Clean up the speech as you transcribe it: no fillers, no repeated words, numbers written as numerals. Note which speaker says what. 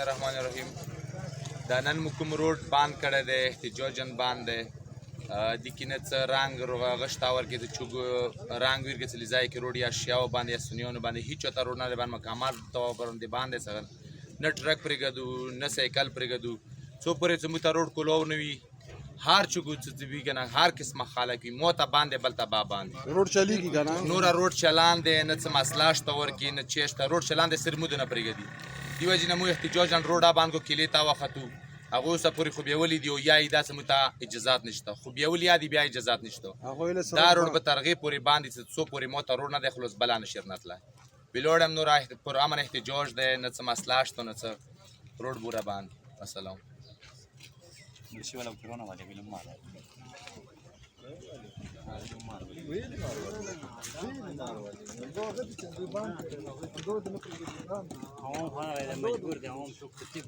Speaker 1: الرحمن الرحیم. دا نن مو کوم روډ باند کړی دی، احتجاجاً باند دی. دې کې نه څه رنګ غشتا ورکې د چوګ رنگ ویرګې څه لیزای کې روډ یا شیاو باندې یا سنیانو باندې هیڅ چاته روډ نه دی باندې مکامات تو باندې باندې څنګه نه ټرک پرېږدو نه سایکل پرېږدو څو پورې چې موږ ته روډ کولو نه وي هر چوګو څه وي که نه هر قسمه خلک وي مو ته باندې بل ته با باندې
Speaker 2: روډ چلیږي که نه
Speaker 1: نوره روډ چلان دی نه څه مسله شته ورکې نه چې شته روډ چلان دی صرف موږ نه پرېږدي دې وجې نه موږ احتجاجاً روډه باندې کو کیلې ته وختو هغه اوسه پورې خو بیولي دي او یا یې داسې موږ ته اجازات نشته خو بیولي یا دي بیا اجازات نشته دا روډ به تر هغې پورې باندې څو پورې مو ته روډ نه دی خلاص بله نشي رنه تلی بلوړ هم نور پر امن احتجاج دی نه څه مسله شته نه څه روډ بوره باندې السلام
Speaker 3: عوام مجبور دي عوام شو كتير